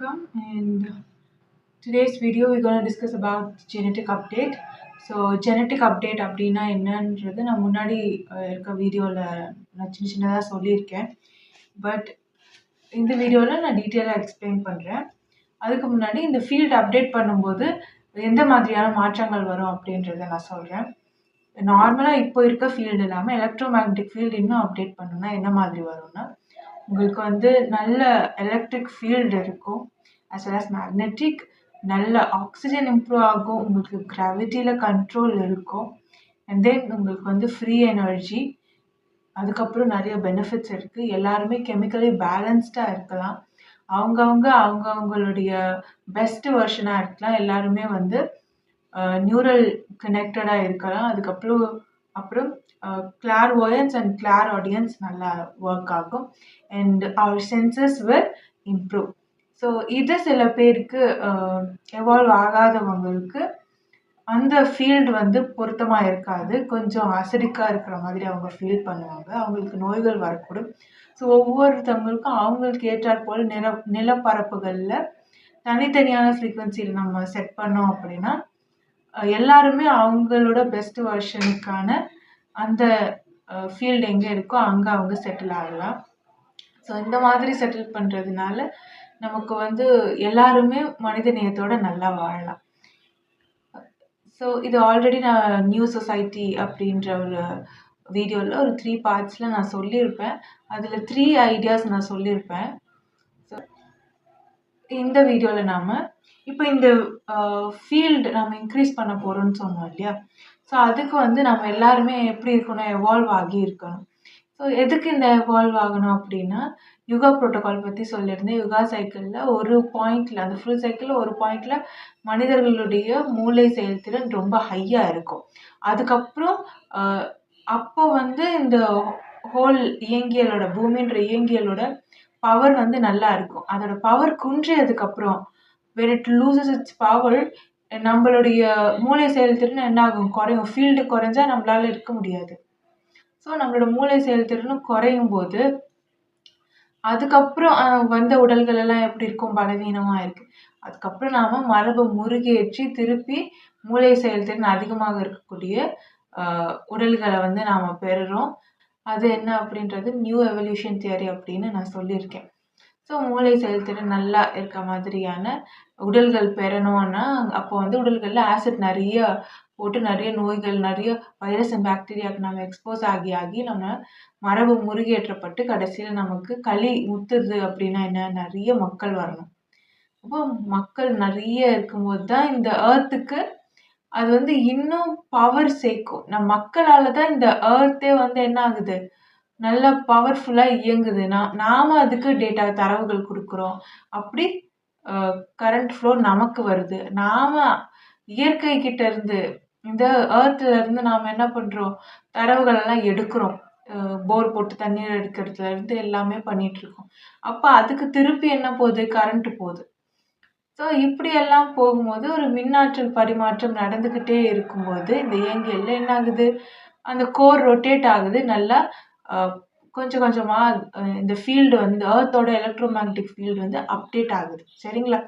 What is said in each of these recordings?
welcome. And today's video we're going to discuss about genetic update. So genetic update அப்படின்னா என்னன்றது நான் முன்னாடி இருக்க வீடியோவில் நான் சின்னதாக சொல்லியிருக்கேன். பட் இந்த வீடியோவில் நான் டீட்டெயிலாக எக்ஸ்பிளைன் பண்ணுறேன். அதுக்கு முன்னாடி இந்த ஃபீல்டு அப்டேட் பண்ணும்போது எந்த மாதிரியான மாற்றங்கள் வரும் அப்படின்றத நான் சொல்கிறேன். நார்மலாக இப்போ இருக்க ஃபீல்டு இல்லாமல் எலக்ட்ரோ மேக்னெட்டிக் ஃபீல்டு இன்னும் அப்டேட் பண்ணணும்னா என்ன மாதிரி வரும்னா, உங்களுக்கு நல்ல எலக்ட்ரிக் ஃபீல்டு இருக்கும், as well as மேக்னெட்டிக், நல்ல ஆக்சிஜன் இம்ப்ரூவ் ஆகும், உங்களுக்கு கிராவிட்டியில் கண்ட்ரோல் இருக்கும், அண்ட் தென் உங்களுக்கு ஃப்ரீ எனர்ஜி, அதுக்கப்புறம் நிறைய பெனிஃபிட்ஸ் இருக்குது. எல்லாருமே கெமிக்கலி பேலன்ஸ்டாக இருக்கலாம், அவங்கவுங்களுடைய பெஸ்ட் வெர்ஷனாக இருக்கலாம், எல்லாருமே நியூரல் கனெக்டடாக இருக்கலாம். அப்புறம் clairvoyance அண்ட் கிளார் ஆடியன்ஸ் நல்லா ஒர்க் ஆகும், அண்ட் அவர் சென்சஸ் will improve. ஸோ இது சில பேருக்கு எவால்வ் ஆகாதவங்களுக்கு அந்த ஃபீல்டு பொருத்தமாக இருக்காது, கொஞ்சம் அசிடிக்காக இருக்கிற மாதிரி அவங்க ஃபீல் பண்ணுவாங்க, அவங்களுக்கு நோய்கள் வரக்கூடும். ஸோ ஒவ்வொருத்தவங்களுக்கும் அவங்களுக்கு ஏற்றாற் போல் நிலப்பரப்புகளில் தனித்தனியான ஃப்ரீக்வன்சியில் நம்ம செட் பண்ணோம் அப்படின்னா எல்லாருமே அவங்களோட பெஸ்ட் வெர்ஷனுக்கான அந்த ஃபீல்டு எங்கே இருக்கோ அங்கே அவங்க செட்டில் ஆகலாம். ஸோ இந்த மாதிரி செட்டில் பண்ணுறதுனால நமக்கு எல்லாருமே மனித நேயத்தோட நல்லா வாழலாம். ஸோ இது ஆல்ரெடி நான் நியூ சொசைட்டி அப்படின்ற ஒரு வீடியோவில் ஒரு 3 பார்ட்ஸில் நான் சொல்லியிருப்பேன். அதில் 3 ஐடியாஸ் நான் சொல்லியிருப்பேன். ஸோ இந்த வீடியோவில் நாம் இப்போ இந்த ஃபீல்டு நம்ம இன்க்ரீஸ் பண்ண போகிறோம்னு சொன்னோம் இல்லையா. ஸோ அதுக்கு நம்ம எல்லாருமே எப்படி இருக்கணும், எவால்வ் ஆகி இருக்கணும். ஸோ எதுக்கு இந்த எவால்வ் ஆகணும் அப்படின்னா, யுகா ப்ரோட்டோகால் பற்றி சொல்லியிருந்தேன். யுகா சைக்கிளில் ஒரு பாயிண்டில், அந்த ஃபுல் சைக்கிளில் ஒரு பாயிண்டில் மனிதர்களுடைய மூளை செயல்திறன் ரொம்ப ஹையாக இருக்கும். அதுக்கப்புறம் அப்போ இந்த ஹோல் இயங்கியலோட, பூமின்ற இயங்கியலோட பவர் நல்லா இருக்கும். அதோட power குன்றியதுக்கப்புறம் when it loses its power, நம்மளுடைய மூளை செயல்திறன் என்ன ஆகும், குறையும். ஃபீல்டு குறைஞ்சா நம்மளால இருக்க முடியாது. ஸோ நம்மளோட மூளை செயல்திறனும் குறையும் போது அதுக்கப்புறம் வந்த உடல்கள் எல்லாம் எப்படி இருக்கும், பலவீனமாக இருக்குது. அதுக்கப்புறம் நாம் மரபு முருகேற்றி திருப்பி மூளை செயல்திறன் அதிகமாக இருக்கக்கூடிய உடல்களை நாம் பெறுறோம். அது என்ன அப்படின்றது நியூ எவல்யூஷன் தியரி அப்படின்னு நான் சொல்லியிருக்கேன். ஸோ மூளை செயல்திறன் நல்லா இருக்க மாதிரியான உடல்கள் பெறணும்னா அப்போ உடல்களில் ஆசிட் நிறைய போட்டு நிறைய நோய்கள், நிறைய வைரஸ் அண்ட் பாக்டீரியாவுக்கு நம்ம எக்ஸ்போஸ் ஆகி நம்ம மரபு முருகேற்றப்பட்டு கடைசியில் நமக்கு களி முத்துது. அப்படின்னா என்ன, நிறைய மக்கள் வரணும். அப்போ மக்கள் நிறைய இருக்கும்போது தான் இந்த ஏர்த்துக்கு அது இன்னும் பவர் சேர்க்கும். நம்ம மக்களால் தான் இந்த ஏர்த்தே என்ன ஆகுது, நல்ல பவர்ஃபுல்லாக இயங்குது. நாம அதுக்கு டேட்டா தரவுகள் கொடுக்குறோம், அப்படி கரண்ட் ஃப்ளோ நமக்கு வருது. நாம் இயற்கை கிட்ட இருந்து, இந்த ஏர்த்ல இருந்து நாம் என்ன பண்ணுறோம், தரவுகள் எல்லாம் எடுக்கிறோம். போர் போட்டு தண்ணீர் எடுக்கிறதுல இருந்து எல்லாமே பண்ணிட்டு இருக்கோம். அப்போ அதுக்கு திருப்பி என்ன போகுது, கரண்ட் போகுது. ஸோ இப்படியெல்லாம் போகும்போது ஒரு மின்னாற்றல் பரிமாற்றம் நடந்துக்கிட்டே இருக்கும்போது இந்த இயங்கியல்ல என்ன ஆகுது, அந்த கோர் ரொட்டேட் ஆகுது. நல்லா கொஞ்சம் கொஞ்சமாக இந்த ஃபீல்டு ஏர்த்தோட எலக்ட்ரோ மேக்னெட்டிக் ஃபீல்டு அப்டேட் ஆகுது. சரிங்களா.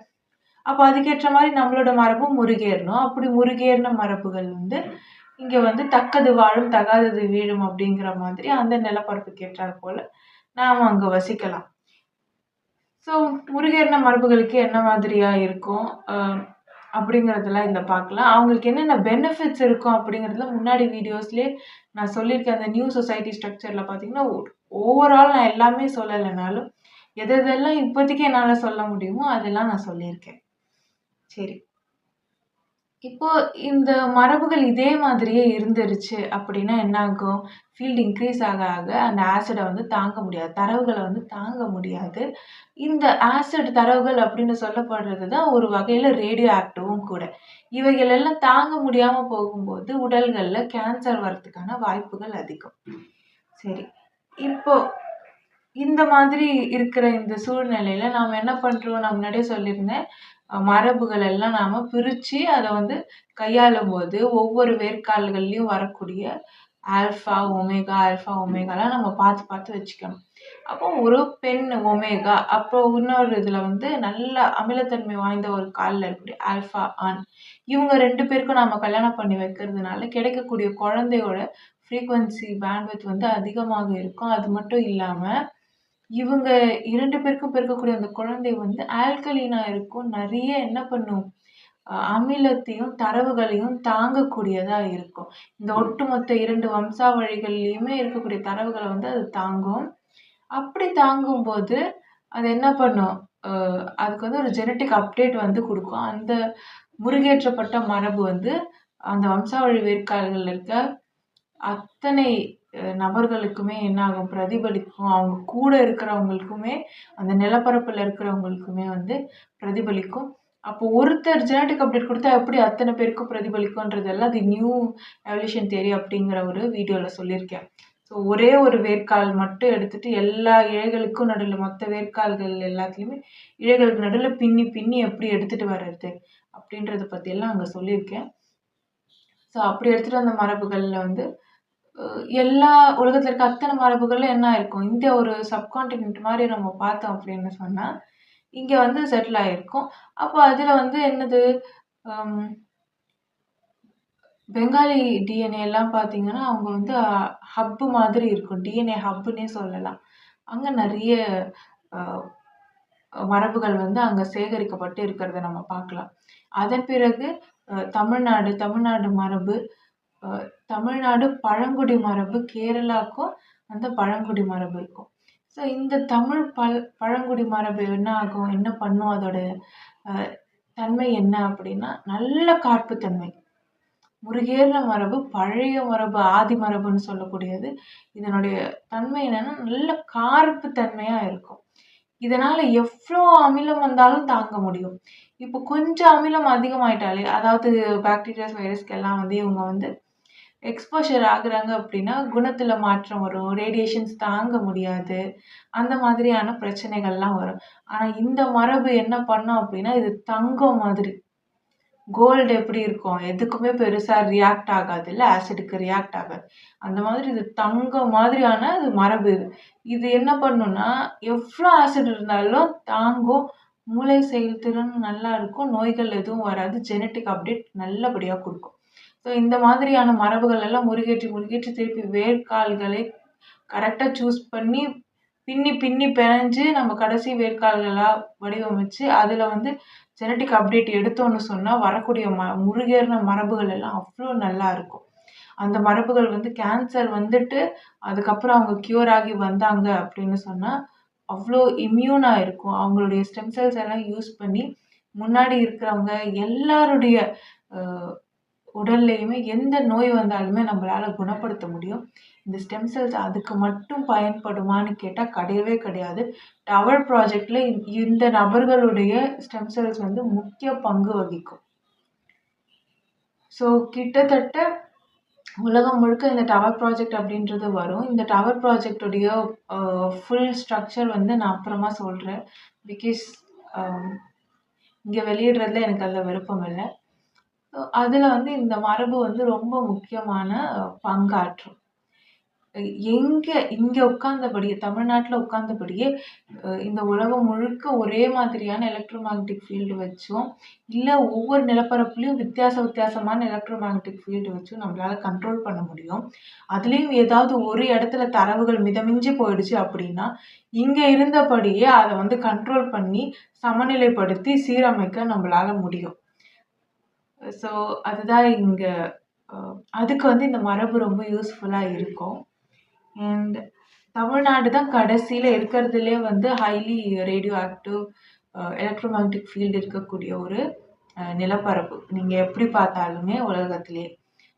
அப்போ அதுக்கேற்ற மாதிரி நம்மளோட மரபும் முருகேறணும். அப்படி முருகேறின மரபுகள் இங்கே தக்கது வாழும் தகாதது வீழும் அப்படிங்கிற மாதிரி அந்த நிலப்பரப்புக்கு ஏற்றாற் போல் நாம் அங்கே வசிக்கலாம். ஸோ முருகேறின மரபுகளுக்கு என்ன மாதிரியாக இருக்கும் அப்படிங்கிறதெல்லாம் இதில் பார்க்கலாம். அவங்களுக்கு என்னென்ன பெனிஃபிட்ஸ் இருக்கும் அப்படிங்கிறதுல முன்னாடி வீடியோஸ்லேயே நான் சொல்லியிருக்கேன். அந்த நியூ சொசைட்டி ஸ்ட்ரக்சரில் பார்த்தீங்கன்னா ஓவரால் நான் எல்லாமே சொல்லலைனாலும் எதெல்லாம் இப்போதைக்கு என்னால் சொல்ல முடியுமோ அதெல்லாம் நான் சொல்லியிருக்கேன். சரி, இப்போ இந்த மரபுகள் இதே மாதிரியே இருந்துருச்சு அப்படின்னா என்ன ஆகும், ஃபீல்டு இன்க்ரீஸ் ஆக ஆக அந்த ஆசிடை தாங்க முடியாது, தரவுகளை தாங்க முடியாது. இந்த ஆசிட் தரவுகள் அப்படின்னு சொல்லப்படுறது தான் ஒரு வகையில் ரேடியோ ஆக்டிவும் கூட. இவைகள் எல்லாம் தாங்க முடியாமல் போகும்போது உடல்களில் கேன்சர் வர்றதுக்கான வாய்ப்புகள் அதிகம். சரி, இப்போ இந்த மாதிரி இருக்கிற இந்த சூழ்நிலையில நாம் என்ன பண்ணுறோம், நான் முன்னாடியே சொல்லியிருந்தேன், மரபுகள் எல்லாம் நாம் பிரித்து அதை கையாளும் போது ஒவ்வொரு வேர்க்கால்கள்லையும் வரக்கூடிய ஆல்ஃபா, ஒமேகாலாம் நம்ம பார்த்து வச்சுக்கணும். அப்போ ஒரு பெண் ஒமேகா, அப்போ இன்னொரு இதில வந்து நல்ல அமிலத்தன்மை வாய்ந்த ஒரு கால்ல இருக்கக்கூடிய ஆல்ஃபா ஆண். இவங்க 2 பேருக்கும் நாம கல்யாணம் பண்ணி வைக்கிறதுனால கிடைக்கக்கூடிய குழந்தையோட ஃப்ரீக்வன்சி பேண்ட்வித் வந்து அதிகமாக இருக்கும். அது மட்டும் இல்லாம, இவங்க 2 பேருக்கும் பிறக்கக்கூடிய அந்த குழந்தை வந்து ஆல்கலீனா இருக்கும். நெறைய என்ன பண்ணும்? அமிலத்தையும், தரவுகளையும் தாங்கக்கூடியதா இருக்கும். இந்த ஒட்டுமொத்த 2 வம்சாவழிகள்லயுமே இருக்கக்கூடிய தரவுகள வந்து அது தாங்கும். அப்படி தாங்கும்போது, அது என்ன பண்ணும்? அ அதுக்கு வந்து ஒரு ஜெனடிக் அப்டேட் வந்து குடுக்கும். அந்த முருகேற்றப்பட்ட மரபு வந்து அந்த வம்சாவழி வேர்க்கால்கள்ல இருக்க அத்தனை நபர்களுக்குமே என்ன ஆகும்? பிரதிபலிக்கும். அவங்க கூட இருக்கிறவங்களுக்குமே, அந்த நிலப்பரப்புல இருக்கிறவங்களுக்குமே வந்து பிரதிபலிக்கும். அப்போ ஒருத்தர் ஜெனடிக் அப்டேட் குடுத்தா எப்படி அத்தன பேருக்கும் பிரதிபலிக்கும்ன்றதெல்லாம் தி நியூ எவல்யூஷன் தியரி அப்படிங்கிற ஒரு வீடியோல சொல்லியிருக்கேன். ஸோ ஒரே ஒரு வேர்க்கால் மட்டும் எடுத்துட்டு எல்லா இழைகளுக்கும் நடுவுல மொத்த வேர்க்கால்கள் எல்லாத்துலயுமே இழைகளுக்கு நடுவுல பின்னி, பின்னி எப்படி எடுத்துட்டு வர்றது? அப்படின்றத பத்தியெல்லாம் அங்க சொல்லியிருக்கேன். ஸோ அப்படி எடுத்துட்டு வந்த மரபுகள்ல வந்து எல்லா உலகத்துல இருக்க அத்தன மரபுகளும் என்ன ஆயிருக்கும்? இங்க ஒரு சப்கான்டினென்ட் மாரி நம்ம பார்த்தோம் அப்படின்னு சொன்னா, இங்க வந்து செட்டில் ஆயிருக்கும். அப்போ அதுல வந்து என்னது? அம் பெங்காலி டிஎன்ஏலாம் பார்த்தீங்கன்னா, அவங்க வந்து ஹப் மாதிரி இருக்கும். டிஎன்ஏ ஹப்புன்னே சொல்லலாம். அங்க நெறைய அ மரபுகள் வந்து அங்க சேகரிக்கப்பட்டு இருக்கிறத நம்ம பார்க்கலாம். அதன் பிறகு தமிழ்நாடு மரபு, அ தமிழ்நாடு பழங்குடி மரபு, கேரளாக்கும் அந்த பழங்குடி மரபு இருக்கும். ஸோ இந்த தமிழ் பழங்குடி மரபு என்ன ஆகும்? என்ன பண்ணும்? அதோட அ தன்மை என்ன அப்படின்னா, நல்ல கார்ப்புத்தன்மை. முருகேறுன மரபு, பழைய மரபு, ஆதி மரபுன்னு சொல்லக்கூடியது. இதனுடைய தன்மை என்னன்னா, நல்ல கார்ப்பு தன்மையா இருக்கும். இதனால எவ்ளோ அமிலம் வந்தாலும் தாங்க முடியும். இப்போ கொஞ்சம் அமிலம் அதிகமாயிட்டாலே, அதாவது பாக்டீரியாஸ், வைரஸ்க்கெல்லாம் வந்து இவங்க வந்து எக்ஸ்போஷர் ஆகுறாங்க அப்படின்னா, குணத்துல மாற்றம் வரும். ரேடியேஷன்ஸ் தாங்க முடியாது. அந்த மாதிரியான பிரச்சனைகள்லாம் வரும். ஆனா இந்த மரபு என்ன பண்ணும் அப்படின்னா, இது தங்கம் மாதிரி. கோல்டு எப்படி இருக்கும்? எதுக்குமே பெருசா ரியாக்ட் ஆகாதுல்ல. ஆசிடுக்கு ரியாக்ட் ஆகாது. அந்த மாதிரி இது தங்கம் மாதிரியான இது மரபு இது. இது என்ன பண்ணும்னா, எவ்ளோ ஆசிட் இருந்தாலும் தாங்கும். மூளை செயல்திறன் நல்லா இருக்கும். நோய்கள் எதுவும் வராது. ஜெனடிக் அப்டேட் நல்லபடியா குடுக்கும். ஸோ இந்த மாதிரியான மரபுகள் எல்லாம் முருகேற்றி திருப்பி வேர்க்கால்களை கரெக்ட்டா சூஸ் பண்ணி பின்னி பின்னி பெனஞ்சு நம்ம கடைசி வேர்க்கால்களா வடிவமைச்சு, அதுல வந்து ஜெனடிக் அப்டேட் எடுத்தோம்னு சொன்னா, வரக்கூடிய முருகேறுன மரபுகள் எல்லாம் அவ்ளோ நல்லா இருக்கும். அந்த மரபுகள் வந்து கேன்சர் வந்துட்டு, அதுக்கப்புறம் அவங்க க்யூர் ஆகி வந்தாங்க அப்படின்னு சொன்னா, அவ்ளோ இம்யூனா இருக்கும். அவங்களுடைய ஸ்டெம் செல்ஸ் எல்லாம் யூஸ் பண்ணி, முன்னாடி இருக்கிறவங்க எல்லாருடைய அ உடல்லயுமே எந்த நோய் வந்தாலுமே நம்மளால குணப்படுத்த முடியும். இந்த ஸ்டெம் செல்ஸ் அதுக்கு மட்டும் பயன்படுமான்னு கேட்டா கிடையவே கிடையாது. டவர் ப்ராஜெக்ட்ல இந்த நபர்களுடைய ஸ்டெம் செல்ஸ் வந்து முக்கிய பங்கு வகிக்கும். ஸோ கிட்டத்தட்ட உலகம் முழுக்க இந்த டவர் ப்ராஜெக்ட் அப்படின்றது வரும். இந்த டவர் ப்ராஜெக்ட்டுடைய ஃபுல் ஸ்ட்ரக்சர் வந்து நான் அப்புறமா சொல்றேன். பிகாஸ் அ இங்க வெளியிடுறதுல எனக்கு அதுல விருப்பம் இல்ல. அதுல வந்து இந்த மரபு வந்து ரொம்ப முக்கியமான பங்காற்றும். இங்க உட்கார்ந்தபடியே தமிழ்நாட்டுல உட்கார்ந்தபடியே இந்த உலகம் முழுக்க ஒரே மாதிரியான எலக்ட்ரோ மேக்னெட்டிக் ஃபீல்டு வச்சும், இல்ல ஒவ்வொரு நிலப்பரப்புலயும் வித்தியாசமான எலக்ட்ரோ மேக்னெட்டிக் ஃபீல்டு வச்சும் நம்மளால கண்ட்ரோல் பண்ண முடியும். அதுலயும் ஏதாவது ஒரு இடத்துல தரவுகள் மிதமிஞ்சி போயிடுச்சு அப்படின்னா, இங்க இருந்தபடியே அத வந்து கண்ட்ரோல் பண்ணி, சமநிலைப்படுத்தி சீரமைக்க நம்மளால முடியும். ஸோ அதுதான் இங்க அதுக்கு வந்து இந்த மரபு ரொம்ப யூஸ்ஃபுல்லா இருக்கும். அண்ட் தமிழ்நாடு தான் கடைசியில இருக்கிறதுலே வந்து highly radio active electro magnetic field இருக்கக்கூடிய ஒரு நிலப்பரப்பு. நீங்க எப்படி பார்த்தாலுமே உலகத்திலேயே.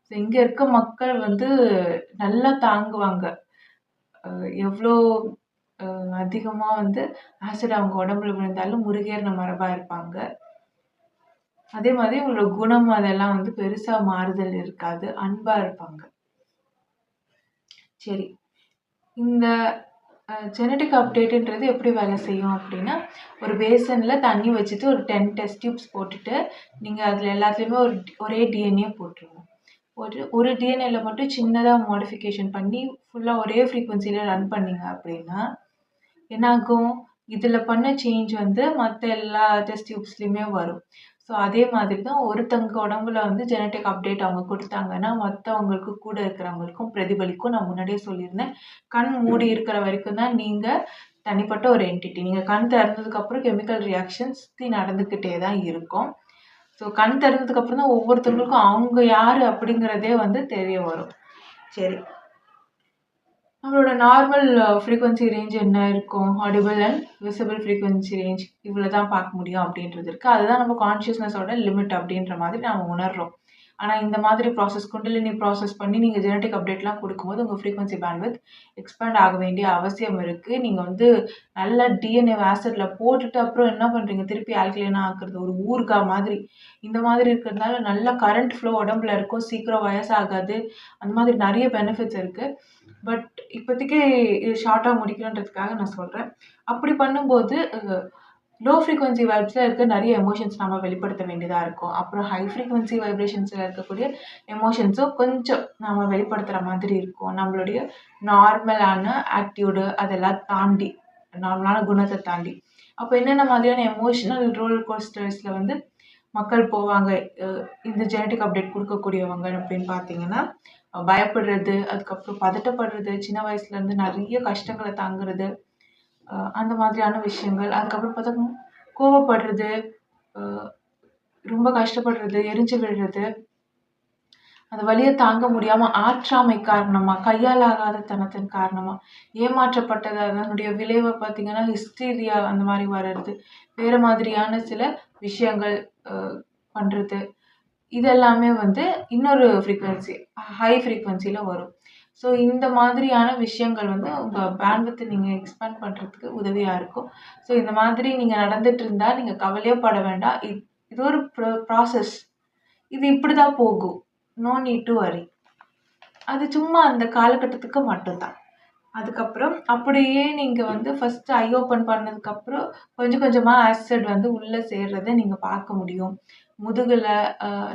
ஸோ இங்க இருக்க மக்கள் வந்து நல்லா தாங்குவாங்க. எவ்ளோ அதிகமா வந்து ஆசிட் அவங்க உடம்புல விழுந்தாலும் முருகேறுன மரபா இருப்பாங்க. அதே மாதிரி உங்களோட குணம் அதெல்லாம் வந்து பெருசா மாறுதல் இருக்காது. அன்பா இருப்பாங்க. சரி. இந்த ஜெனடிக் அப்டேட்ன்றது எப்படி வேலை செய்யும் அப்படின்னா, ஒரு பேசன்ல தண்ணி வச்சுட்டு ஒரு 10 டெஸ்ட் டியூப்ஸ் போட்டுட்டு, நீங்க அதுல எல்லாத்துலயுமே ஒரே டிஎன்ஏ போட்டுருங்க. ஒரு டிஎன்ஏல மட்டும் சின்னதா மாடிஃபிகேஷன் பண்ணி ஃபுல்லா ஒரே ஃப்ரீக்வென்சில ரன் பண்ணீங்க அப்படின்னா, என்னாகும்? இதுல பண்ண சேஞ்ச் வந்து மத்த எல்லா டெஸ்ட் டியூப்ஸ்லயுமே வரும். ஸோ அதே மாதிரி தான் ஒருத்தங்க உடம்புல வந்து ஜெனடிக் அப்டேட் அவங்க குடுத்தாங்கன்னா, மத்தவங்களுக்கு கூட இருக்கிறவங்களுக்கும் பிரதிபலிக்கும். நான் முன்னாடியே சொல்லியிருந்தேன். கண் மூடி இருக்கிற வரைக்கும் தான் நீங்க தனிப்பட்ட ஒரு என்டிட்டி. நீங்க கண் திறந்ததுக்கு அப்புறம் கெமிக்கல் ரியாக்ஷன்ஸ் சுத்தி நடந்துக்கிட்டே தான் இருக்கும். ஸோ கண் திறந்ததுக்கு அப்புறம் தான் ஒவ்வொருத்தவங்களுக்கும் அவங்க யாரு அப்படிங்கிறதே வந்து தெரிய வரும். சரி. நம்மளோட நார்மல் ஃப்ரீக்வென்சி ரேஞ்ச் என்ன இருக்கும்? Audible and visible frequency range இவ்வளோ தான் பார்க்க முடியும் அப்படின்றது இருக்கு. அதுதான் நம்ம கான்ஷியஸ்னஸோட லிமிட் அப்படின்ற மாதிரி நாம உணர்றோம். ஆனா இந்த மாதிரி ப்ராசஸ் குண்டலினி ப்ராசஸ் பண்ணி நீங்க ஜெனடிக் அப்டேட்லாம் குடுக்கும்போது உங்க ஃப்ரீக்வென்சி பேண்ட்வித் எக்ஸ்பேண்ட் ஆக வேண்டிய அவசியம் இருக்கு. நீங்க வந்து நல்லா டிஎன்ஏ ஆசிட்ல போட்டுட்டு அப்புறம் என்ன பண்றீங்க? திருப்பி ஆல்கலைனா ஆக்குறது ஒரு ஊறுகாய் மாதிரி. இந்த மாதிரி இருக்கிறதுனால நல்ல கரண்ட் ஃப்ளோ உடம்புல இருக்கும். சீக்கிரம் வயசாகாது. அந்த மாதிரி நெறைய பெனிஃபிட்ஸ் இருக்கு. பட் இப்போதைக்கு இது ஷார்ட்டா முடிக்கணுன்றதுக்காக நான் சொல்றேன். அப்படி பண்ணும்போது லோ ஃப்ரீக்வென்சி வைப்ஸ்ல இருக்க நெறைய எமோஷன்ஸ் நம்ம வெளிப்படுத்த வேண்டியதா இருக்கும். அப்புறம் ஹை ஃப்ரீக்வென்சி வைப்ரேஷன்ஸ்ல இருக்கக்கூடிய எமோஷன்ஸும் கொஞ்சம் நாம வெளிப்படுத்துற மாதிரி இருக்கும். நம்மளுடைய நார்மலான ஆட்டிட்யூடு அதெல்லாம் தாண்டி, நார்மலான குணத்த தாண்டி. அப்ப என்னென்ன மாதிரியான எமோஷனல் ரோலர் கோஸ்டர்ஸ்ல வந்து மக்கள் போவாங்க. இந்த ஜெனடிக் அப்டேட் குடுக்கக்கூடியவங்க அப்படின்னு பார்த்தீங்கன்னா, பயப்படுறது, அதுக்கப்புறம் பதட்டப்படுறது, சின்ன வயசுலேருந்து நெறைய கஷ்டங்கள தாங்குறது, அந்த மாதிரியான விஷயங்கள். அதுக்கப்புறம் பார்த்தா கோவப்படுறது, அ ரொம்ப கஷ்டப்படுறது, எரிஞ்சு விழுறது, அந்த வலிய தாங்க முடியாம ஆற்றாமை காரணமா, கையாலாகாத தனத்தின் காரணமா, ஏமாற்றப்பட்டது அதனுடைய விளைவ பார்த்தீங்கன்னா, ஹிஸ்டீரியா அந்த மாரி வர்றது, வேற மாதிரியான சில விஷயங்கள் அ பண்றது. இது எல்லாமே வந்து இன்னொரு ஃப்ரீக்வென்சி, ஹை ஃப்ரீக்வென்சில வரும். ஸோ இந்த மாதிரியான விஷயங்கள் வந்து உங்க பேண்ட்வித்த நீங்க எக்ஸ்பேண்ட் பண்றதுக்கு உதவியா இருக்கும். ஸோ இந்த மாதிரி நீங்க நடந்துட்டு இருந்தா நீங்க கவலையே பட வேண்டாம். இது ஒரு ப்ராசஸ். இது இப்படிதான் போகும். No need to worry. அது சும்மா அந்த காலகட்டத்துக்கு மட்டும் தான். அதுக்கப்புறம் அப்படியே நீங்க வந்து ஃபர்ஸ்ட் ஐ ஓப்பன் பண்ணதுக்கப்புறம் கொஞ்சம் கொஞ்சமா ஆசிட் வந்து உள்ள சேர்றத நீங்க பார்க்க முடியும். முதுகுல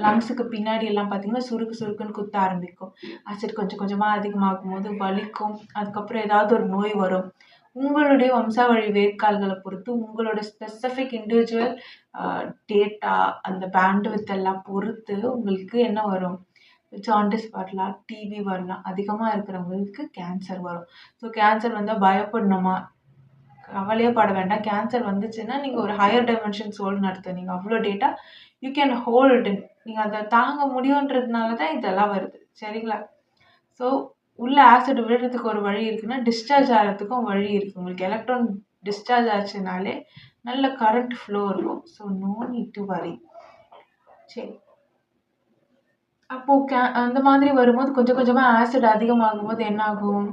லங்ஸுக்கு பின்னாடி எல்லாம் பார்த்தீங்கன்னா, சுருக்கு சுருக்குன்னு குத்த ஆரம்பிக்கும். ஆசிட் கொஞ்சம் கொஞ்சமா அதிகமாகும்போது வலிக்கும். அதுக்கப்புறம் ஏதாவது ஒரு நோய் வரும். உங்களுடைய வம்சாவழி வேர்க்கால்கள பொறுத்து உங்களோட ஸ்பெசிஃபிக் இண்டிவிஜுவல் அ டேட்டா அந்த பேண்ட்வித் எல்லாம் பொறுத்து உங்களுக்கு என்ன வரும்? ஜாண்டிஸ் வரலாம், டிபி வரலாம். அதிகமா இருக்கிறவங்களுக்கு கேன்சர் வரும். ஸோ கேன்சர் வந்தா பயப்படணுமா? கவலையே பட வேண்டாம். கேன்சர் வந்துச்சுன்னா, நீங்க ஒரு ஹையர் டைமென்ஷன் சோல்ன்னு அர்த்தம். நீங்க அவ்ளோ டேட்டா யூ கேன் ஹோல்ட். நீங்க அத தாங்க முடியுன்றதுனால தான் இதெல்லாம் வருது. சரிங்களா? ஸோ உள்ள ஆசிட் விழுறதுக்கு ஒரு வழி இருக்குன்னா, டிஸ்சார்ஜ் ஆறதுக்கும் வழி இருக்கு. உங்களுக்கு எலக்ட்ரான் டிஸ்சார்ஜ் ஆச்சுனாலே நல்ல கரண்ட் ஃப்ளோ இருக்கும். So no need to worry. சரி. அப்போ அந்த மாதிரி வரும்போது கொஞ்சம் கொஞ்சமா ஆசிட் அதிகமாகும்போது என்ன ஆகும்?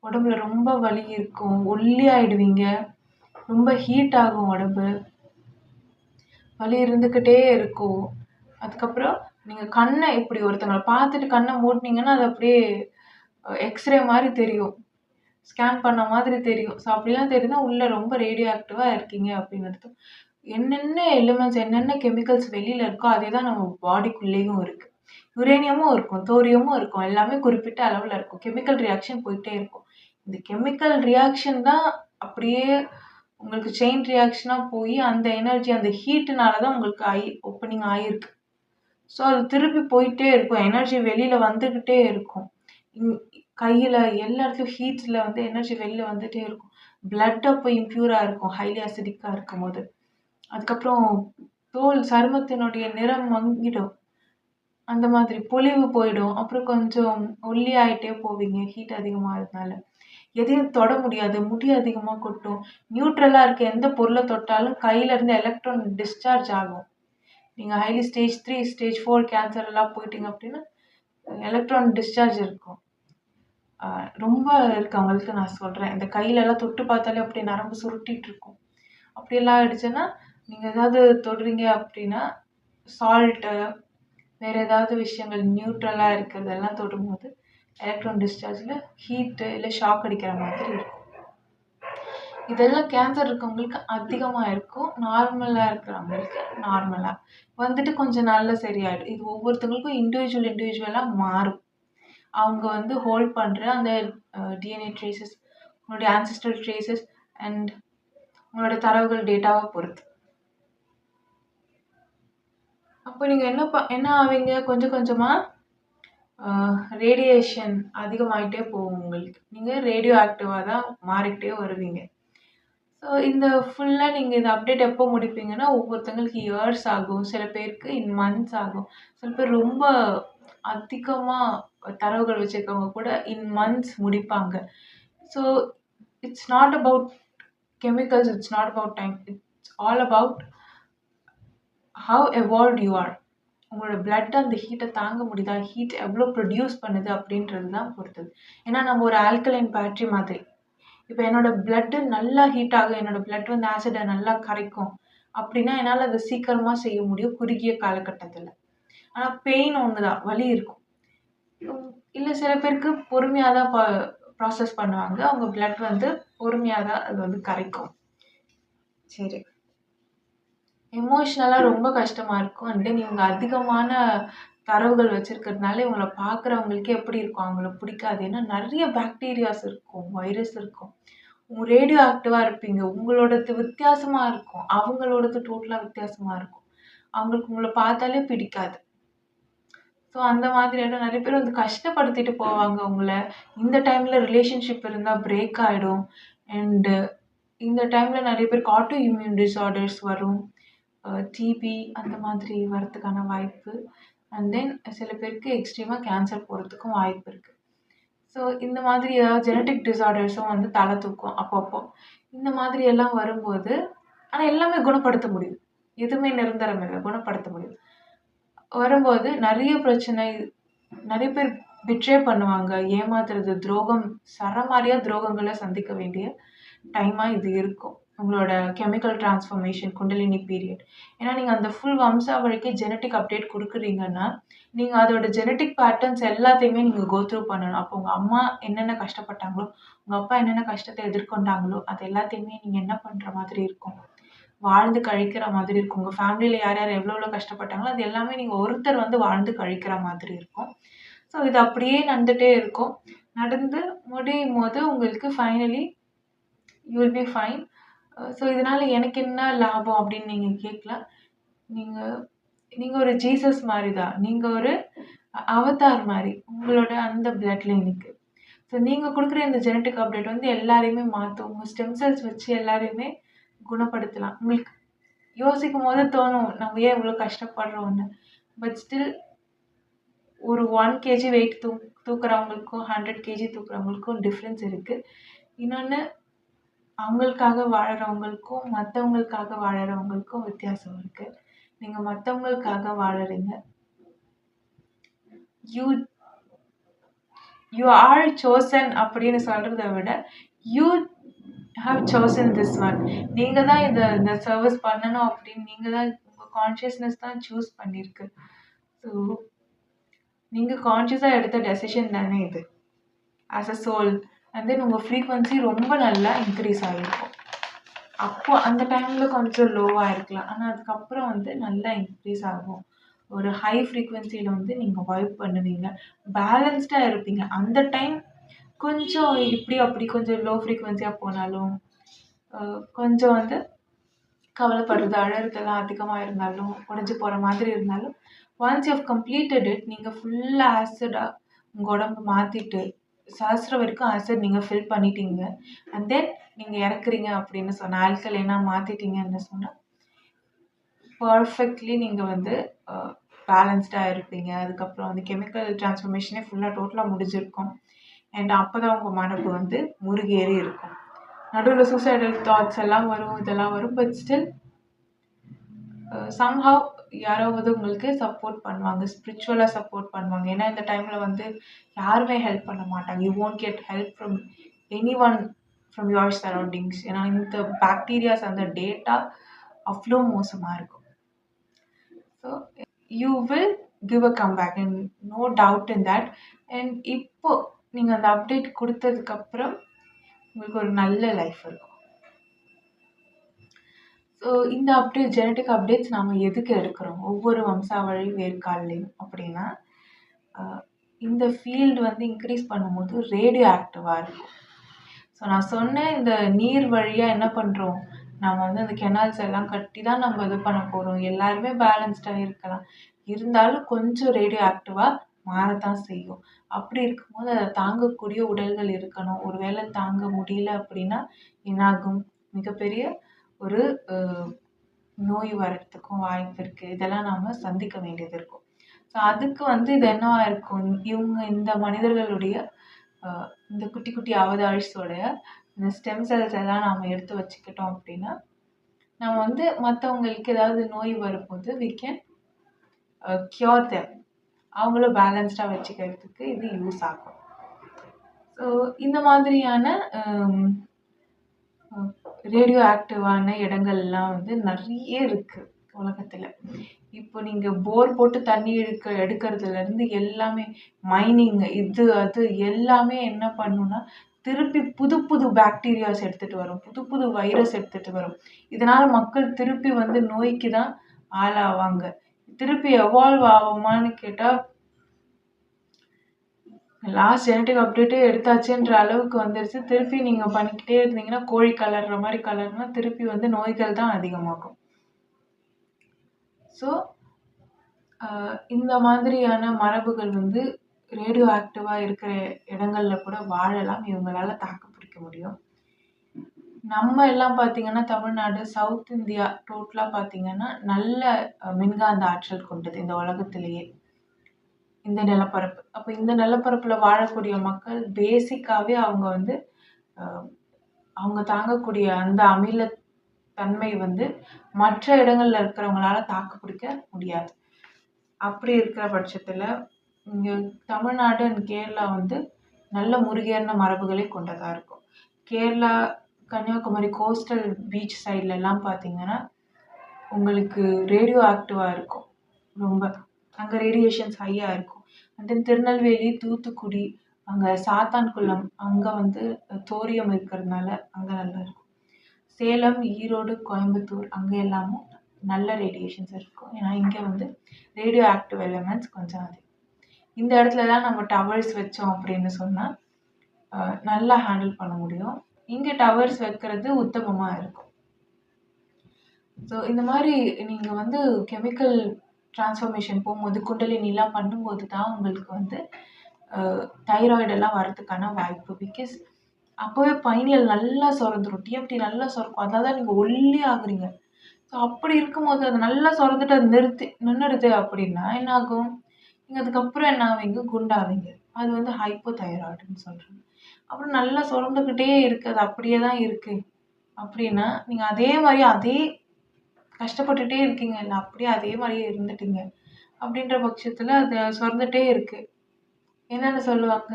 உடம்புல ரொம்ப வலி இருக்கும். ஒல்லி ஆயிடுவீங்க. ரொம்ப ஹீட் ஆகும் உடம்பு. வலி இருந்துக்கிட்டே இருக்கும். அதுக்கப்புறம் நீங்க கண்ண இப்படி ஒருத்தங்கள பார்த்துட்டு கண்ண மூடுனீங்கன்னா, அது அப்படியே எக்ஸ்ரே மாரி தெரியும். ஸ்கேன் பண்ண மாதிரி தெரியும். ஸோ அப்படிலாம் தெரியுதுன்னா, உள்ள ரொம்ப ரேடியோ ஆக்டிவா இருக்கீங்க அப்படின்னு அர்த்தம். என்னென்ன எலிமெண்ட்ஸ், என்னென்ன கெமிக்கல்ஸ் வெளியில இருக்கோ, அதே தான் நம்ம பாடிக்குள்ளேயும் இருக்கு. யுரேனியமும் இருக்கும், தோரியமும் இருக்கும். எல்லாமே குறிப்பிட்ட அளவுல இருக்கும். கெமிக்கல் ரியாக்ஷன் போயிட்டே இருக்கும். இந்த கெமிக்கல் ரியாக்ஷன் தான் அப்படியே உங்களுக்கு செயின் ரியாக்ஷனா போயி, அந்த எனர்ஜி, அந்த ஹீட்டுனால தான் உங்களுக்கு ஓப்பனிங் ஆயிருக்கு. ஸோ அது திருப்பி போயிட்டே இருக்கும். எனர்ஜி வெளியில வந்துகிட்டே இருக்கும். ம் கையில எல்லா இடத்துலயும் ஹீட்ல வந்து எனர்ஜி வெளில வந்துட்டே இருக்கும். பிளட் அப்போ இம்ப்யூரா இருக்கும். ஹைலி அசிடிக்கா இருக்கும்போது. அதுக்கப்புறம் தோல் சருமத்தினுடைய நிறம் மங்கிடும். அந்த மாதிரி பொலிவு போயிடும். அப்புறம் கொஞ்சம் ஒல்லி ஆயிட்டே போவீங்க. ஹீட் அதிகமாகறதுனால. எதையும் தொட முடியாது. முடி அதிகமா கொட்டும். நியூட்ரலா இருக்க எந்த பொருள தொட்டாலும் கையில இருந்து எலக்ட்ரான் டிஸ்சார்ஜ் ஆகும். நீங்க ஹைலி ஸ்டேஜ் 3, ஸ்டேஜ் 4 கேன்சர் எல்லாம் போயிட்டீங்க அப்படின்னா, எலக்ட்ரான் டிஸ்சார்ஜ் இருக்கும். ரொம்ப இருக்கவங்களுக்கு நான் சொல்றேன். இந்த கையிலலாம் தொட்டு பார்த்தாலே அப்படியே நரம்பு சுருட்டிட்டு இருக்கும். அப்படியெல்லாம் ஆயிடுச்சுன்னா, நீங்க ஏதாவது தொடுறீங்க அப்படின்னா, சால்ட்டு வேற ஏதாவது விஷயங்கள் நியூட்ரலா இருக்கிறதெல்லாம் தொடும்போது, எலக்ட்ரான் டிஸ்சார்ஜ்ல ஹீட்டு இல்ல ஷாக் அடிக்கிற மாதிரி இருக்கும். இதெல்லாம் கேன்சர் இருக்கவங்களுக்கு அதிகமாக இருக்கும். நார்மலாக இருக்கிறவங்களுக்கு நார்மலாக வந்துட்டு கொஞ்சம் நாள்ல சரியாயிடும். இது ஒவ்வொருத்தவங்களுக்கும் இண்டிவிஜுவலாக மாறும். அவங்க வந்து ஹோல்ட் பண்ணுற அந்த டிஎன்ஏ ட்ரேசஸ், உங்களுடைய ஆன்சிஸ்ட்ரல் ட்ரேசஸ் அண்ட் உங்களோட தரவுகள் டேட்டாவை பொறுத்து. அப்போ நீங்கள் என்ன ஆவீங்க, கொஞ்சம் கொஞ்சமாக ரேடியேஷன் அதிகமாகிட்டே போகும் உங்களுக்கு. நீங்கள் ரேடியோ ஆக்டிவாக தான் மாறிக்கிட்டே வருவீங்க. ஸோ இந்த ஃபுல்லாக நீங்கள் இந்த அப்டேட் எப்போ முடிப்பீங்கன்னா, ஒவ்வொருத்தங்களுக்கு இயர்ஸ் ஆகும், சில பேருக்கு இன் மந்த்ஸ் ஆகும், சில பேர் ரொம்ப அதிகமாக தரவுகள் வச்சுருக்கவங்க கூட இன் மந்த்ஸ் முடிப்பாங்க. So it's not about chemicals, it's not about time, it's all about how evolved you are. உங்களோட பிளட் அந்த ஹீட்டை தாங்க முடியுதா, ஹீட் எவ்வளோ ப்ரொடியூஸ் பண்ணுது அப்படின்றது தான் பொறுத்தது. ஏன்னா நம்ம ஒரு ஆல்கலைன் பேட்டரி மாதிரி. இப்போ என்னோட பிளட்டு நல்லா ஹீட் ஆகும், என்னோட பிளட் வந்து ஆசிடை நல்லா கரைக்கும் அப்படின்னா என்னால் அதை சீக்கிரமாக செய்ய முடியும் குறுகிய காலகட்டத்தில். ஆனால் பெயின் ஒன்று தான், வலி இருக்கும். இல்லை சில பேருக்கு பொறுமையாக தான் ப்ராசஸ் பண்ணுவாங்க, அவங்க பிளட் வந்து பொறுமையாக தான் அது வந்து கரைக்கும். சரி, எமோஷ்னலாக ரொம்ப கஷ்டமாக இருக்கும். அண்ட் தென் இவங்க அதிகமான தரவுகள் வச்சுருக்கிறதுனால இவங்கள பார்க்குறவங்களுக்கு எப்படி இருக்கும், அவங்கள பிடிக்காது. ஏன்னா நிறைய பாக்டீரியாஸ் இருக்கும், வைரஸ் இருக்கும். ரேடியோ ஆக்டிவாக இருப்பீங்க, உங்களோடது வித்தியாசமாக இருக்கும், அவங்களோடது டோட்டலாக வித்தியாசமாக இருக்கும். அவங்களுக்கு உங்களை பார்த்தாலே பிடிக்காது. ஸோ அந்த மாதிரியான நிறைய பேர் வந்து கஷ்டப்படுத்திட்டு போவாங்க உங்களை. இந்த டைமில் ரிலேஷன்ஷிப் இருந்தால் பிரேக் ஆகிடும். அண்டு இந்த டைமில் நிறைய பேருக்கு ஆட்டோ இம்யூன் டிஸார்டர்ஸ் வரும், டிபி அந்த மாதிரி வரத்துக்கான வாய்ப்பு. அண்ட் தென் சில பேருக்கு எக்ஸ்ட்ரீமாக கேன்சர் போகிறதுக்கும் வாய்ப்பு இருக்குது. ஸோ இந்த மாதிரி ஏதாவது ஜெனட்டிக் டிஸார்டர்ஸும் வந்து தலை தூக்கும் அப்பப்போ. இந்த மாதிரி எல்லாம் வரும்போது, ஆனால் எல்லாமே குணப்படுத்த முடியும், எதுவுமே நிரந்தரம் இல்லை, குணப்படுத்த முடியும். வரும்போது நிறைய பிரச்சனை, நிறைய பேர் பிட்ரே பண்ணுவாங்க, ஏமாத்துறது, துரோகம், சரமாரியாக துரோகங்களை சந்திக்க வேண்டிய டைமாக இது இருக்கும் உங்களோட கெமிக்கல் டிரான்ஸ்ஃபர்மேஷன் குண்டலினி பீரியட். ஏன்னா நீங்கள் அந்த ஃபுல் வம்சாவழிக்கு ஜெனட்டிக் அப்டேட் கொடுக்குறீங்கன்னா நீங்கள் அதோட ஜெனட்டிக் பேட்டர்ன்ஸ் எல்லாத்தையுமே நீங்கள் கோத்ரூ பண்ணணும். அப்போ உங்கள் அம்மா என்னென்ன கஷ்டப்பட்டாங்களோ, உங்கள் அப்பா என்னென்ன கஷ்டத்தை எதிர்கொண்டாங்களோ அது எல்லாத்தையுமே நீங்கள் என்ன பண்ணுற மாதிரி இருக்கும், வாழ்ந்து கழிக்கிற மாதிரி இருக்கும். உங்கள் ஃபேமிலியில் யார் யார் எவ்வளோ கஷ்டப்பட்டாங்களோ அது எல்லாமே நீங்கள் ஒருத்தர் வந்து வாழ்ந்து கழிக்கிற மாதிரி இருக்கும். ஸோ இது அப்படியே நடந்துகிட்டே இருக்கும். நடந்து முடியும் போது உங்களுக்கு finally you will be fine. So இதனால் எனக்கு என்ன லாபம் அப்படின்னு நீங்கள் கேட்கலாம். நீங்கள் ஒரு ஜீசஸ் மாதிரி தான், நீங்கள் ஒரு அவதார் மாதிரி உங்களோட அந்த பிளட் லைனுக்கு. ஸோ நீங்கள் கொடுக்குற இந்த ஜெனட்டிக் அப்டேட் வந்து எல்லாரையுமே மாற்றும். உங்கள் ஸ்டெம் செல்ஸ் வச்சு எல்லாரையுமே குணப்படுத்தலாம். உங்களுக்கு யோசிக்கும் போது தோணும் நம்ம ஏன் இவ்வளோ கஷ்டப்படுறோன்னு. பட் ஸ்டில் ஒரு 1 kg வெயிட் தூக்குறவங்களுக்கும் 100 kg தூக்குறவங்களுக்கும் டிஃப்ரென்ஸ் இருக்குது. இன்னொன்று, அவங்களுக்காக வாழறவங்களுக்கும் மற்றவங்களுக்காக வாழறவங்களுக்கும் வித்தியாசம் இருக்குது. நீங்கள் மற்றவங்களுக்காக வாழறீங்க. யூ ஆர் சோசன் அப்படின்னு சொல்கிறத விட you have chosen this one. நீங்கள் தான் இந்த சர்வீஸ் பண்ணணும் அப்படின்னு நீங்கள் தான், உங்கள் கான்ஷியஸ்னஸ் தான் சூஸ் பண்ணியிருக்கு. ஸோ நீங்கள் கான்ஷியஸாக எடுத்த டெசிஷன் தானே இது as a soul. And then உங்கள் ஃப்ரீக்வன்சி ரொம்ப நல்லா இன்க்ரீஸ் ஆகிருக்கும். அப்போ அந்த டைமில் கொஞ்சம் லோவாக இருக்கலாம், ஆனால் அதுக்கப்புறம் வந்து நல்லா இன்க்ரீஸ் ஆகும். ஒரு ஹை ஃப்ரீக்வன்சியில் வந்து நீங்கள் வைப் பண்ணுவீங்க, பேலன்ஸ்டாக இருப்பீங்க. அந்த டைம் கொஞ்சம் இப்படி அப்படி கொஞ்சம் லோ ஃப்ரீக்வன்சியாக போனாலும், கொஞ்சம் வந்து கவலைப்படுறது, அழறதெல்லாம் அதிகமாக இருந்தாலும், உடஞ்சி போகிற மாதிரி இருந்தாலும், once you have completed it, நீங்கள் ஃபுல்லாக ஆசிடாக உங்கள் உடம்பு மாற்றிட்டு சஹஸ்ரம் வரைக்கும் ஆசிட் நீங்கள் ஃபில் பண்ணிட்டீங்க. அண்ட் தென் நீங்கள் இறக்குறீங்க அப்படின்னு சொன்னால், ஆல்கலைனாக மாற்றிட்டீங்கன்னு சொன்னால் பர்ஃபெக்ட்லி நீங்கள் வந்து பேலன்ஸ்டாக இருப்பீங்க. அதுக்கப்புறம் வந்து கெமிக்கல் டிரான்ஸ்ஃபர்மேஷனே ஃபுல்லாக டோட்டலாக முடிஞ்சிருக்கும். அண்ட் அப்போ தான் உங்கள் மனப்பு வந்து முருகேறி இருக்கும். நடுவில் சூசைடல் தாட்ஸ் எல்லாம் வரும், இதெல்லாம் வரும். பட் ஸ்டில் சம்ஹவ் யாராவது உங்களுக்கு சப்போர்ட் பண்ணுவாங்க, ஸ்பிரிச்சுவலாக சப்போர்ட் பண்ணுவாங்க. ஏன்னா இந்த டைமில் வந்து யாருமே ஹெல்ப் பண்ண மாட்டாங்க. You won't get help from anyone from your surroundings. ஏன்னா இந்த பாக்டீரியாஸ் அந்த டேட்டா அவ்வளோ மோசமாக இருக்கும். So you will give a comeback and no doubt in that. And இப்போ நீங்கள் அந்த அப்டேட் கொடுத்ததுக்கப்புறம் உங்களுக்கு ஒரு நல்ல லைஃப் இருக்கும். ஸோ இந்த ஜெனடிக் அப்டேட்ஸ் நாம எதுக்கு எடுக்கிறோம் ஒவ்வொரு வம்சாவழி வேர்க்கால்லையும் அப்படின்னா, இந்த ஃபீல்டு வந்து இன்க்ரீஸ் பண்ணும்போது ரேடியோ ஆக்டிவாக இருக்கும். ஸோ நான் சொன்ன இந்த நீர் வழியாக என்ன பண்ணுறோம், நம்ம வந்து அந்த கெனால்ஸ் எல்லாம் கட்டி தான் நம்ம இது பண்ண போகிறோம். எல்லாருமே பேலன்ஸ்டாக இருக்கலாம். இருந்தாலும் கொஞ்சம் ரேடியோ ஆக்டிவாக மாறத்தான் செய்யும். அப்படி இருக்கும்போது அதை தாங்கக்கூடிய உடல்கள் இருக்கணும். ஒருவேளை தாங்க முடியல அப்படின்னா என்னாகும், மிகப்பெரிய ஒரு நோய் வர்றதுக்கும் வாய்ப்பு இருக்கு. இதெல்லாம் நாம சந்திக்க வேண்டியது இருக்கும். ஸோ அதுக்கு வந்து இது என்னவா இருக்கும், இவங்க இந்த மனிதர்களுடைய இந்த குட்டி குட்டி அவதாரிஸோட இந்த ஸ்டெம் செல்ஸ் எல்லாம் நாம எடுத்து வச்சுக்கிட்டோம் அப்படின்னா, நம்ம வந்து மற்றவங்களுக்கு ஏதாவது நோய் வரும்போது we can cure them. அவங்களும் பேலன்ஸ்டாக வச்சுக்கிறதுக்கு இது யூஸ் ஆகும். ஸோ இந்த மாதிரியான ரேடியோ ஆக்டிவான இடங்கள்லாம் வந்து நிறைய இருக்கு உலகத்துல. இப்போ நீங்க போர் போட்டு தண்ணி எடுக்கிறதுல இருந்து எல்லாமே மைனிங் இது அது எல்லாமே என்ன பண்ணும்னா திருப்பி புது புது பாக்டீரியாஸ் எடுத்துட்டு வரும், புது புது வைரஸ் எடுத்துட்டு வரும். இதனால மக்கள் திருப்பி வந்து நோய்க்கு தான் ஆளாவாங்க. திருப்பி எவால்வ் ஆகுமான்னு கேட்டா லாஸ்ட் ஜெனடிக் அப்டேட்டே எடுத்தாச்சுன்ற அளவுக்கு வந்துருச்சு. திருப்பி நீங்க பண்ணிக்கிட்டே இருந்தீங்கன்னா கோழி கலர்ற மாதிரி கலர்னா திருப்பி வந்து நோய்கள் தான் அதிகமாகும். ஸோ இந்த மாதிரியான மரபுகள் வந்து ரேடியோ ஆக்டிவா இருக்கிற இடங்கள்ல கூட வாழலாம். இவங்களால தாக்கு பிடிக்க முடியும். நம்ம எல்லாம் பார்த்தீங்கன்னா தமிழ்நாடு, சவுத் இந்தியா டோட்டலா பார்த்தீங்கன்னா நல்ல மின்காந்த ஆற்றல் கொண்டது இந்த உலகத்திலேயே. இந்த நிலப்பரப்பு. அப்ப இந்த நிலப்பரப்புல வாழக்கூடிய மக்கள் பேசிக்காவே அவங்க வந்து அவங்க தாங்கக்கூடிய அந்த அமிலத்தன்மை வந்து மற்ற இடங்கள்ல இருக்கிறவங்களால தாக்கு பிடிக்க முடியாது. அப்படி இருக்கிற பட்சத்துல இங்க தமிழ்நாடு அண்ட் கேரளா வந்து நல்ல முருகேறின மரபுகளை கொண்டதா இருக்கும். கேரளா, கன்னியாகுமரி கோஸ்டல் பீச் சைட்ல எல்லாம் பார்த்தீங்கன்னா உங்களுக்கு ரேடியோ ஆக்டிவா இருக்கும். ரொம்ப அங்க ரேடியேஷன்ஸ் ஹையா இருக்கும். அண்ட் தென் திருநெல்வேலி, தூத்துக்குடி, அங்க சாத்தான்குளம் அங்க வந்து தோரியம் இருக்கிறதுனால அங்க நல்லா இருக்கும். சேலம், ஈரோடு, கோயம்புத்தூர் அங்க எல்லாமும் நல்ல ரேடியேஷன்ஸ் இருக்கும். ஏன்னா இங்க வந்து ரேடியோ ஆக்டிவ் எலிமெண்ட்ஸ் கொஞ்சம் அதிகம். இந்த இடத்துலலாம் நம்ம டவர்ஸ் வச்சோம் அப்படின்னு சொன்னா நல்லா ஹேண்டில் பண்ண முடியும். இங்க டவர்ஸ் வைக்கிறது உத்தமமா இருக்கும். ஸோ இந்த மாதிரி நீங்க வந்து கெமிக்கல் டிரான்ஸ்ஃபர்மேஷன் போகும்போது குண்டலினிலாம் பண்ணும்போது தான் உங்களுக்கு வந்து தைராய்டெல்லாம் வரதுக்கான வாய்ப்பு. பிகாஸ் அப்போவே பைனியல் நல்லா சுரந்துடும், டிஎம்டி நல்லா சுரக்கும். அதனால தான் நீங்கள் ஒல்லி ஆகுறீங்க. ஸோ அப்படி இருக்கும்போது அது நல்லா சுரந்துட்டு அது நின்றுடுது அப்படின்னா என்ன ஆகும், நீங்கள் அதுக்கப்புறம் என்ன ஆவீங்க, குண்டாவீங்க. அது வந்து ஹைப்போ தைராய்டுன்னு சொல்கிறாங்க. அப்புறம் நல்லா சுரந்துக்கிட்டே இருக்குது, அது அப்படியே தான் இருக்குது அப்படின்னா நீங்கள் அதே மாதிரி அதே கஷ்டப்பட்டுட்டே இருக்கீங்க, இல்லை அப்படியே அதே மாதிரியே இருந்துட்டீங்க அப்படின்ற பட்சத்தில் அது சுரந்துட்டே இருக்கு. என்னென்னு சொல்லுவாங்க,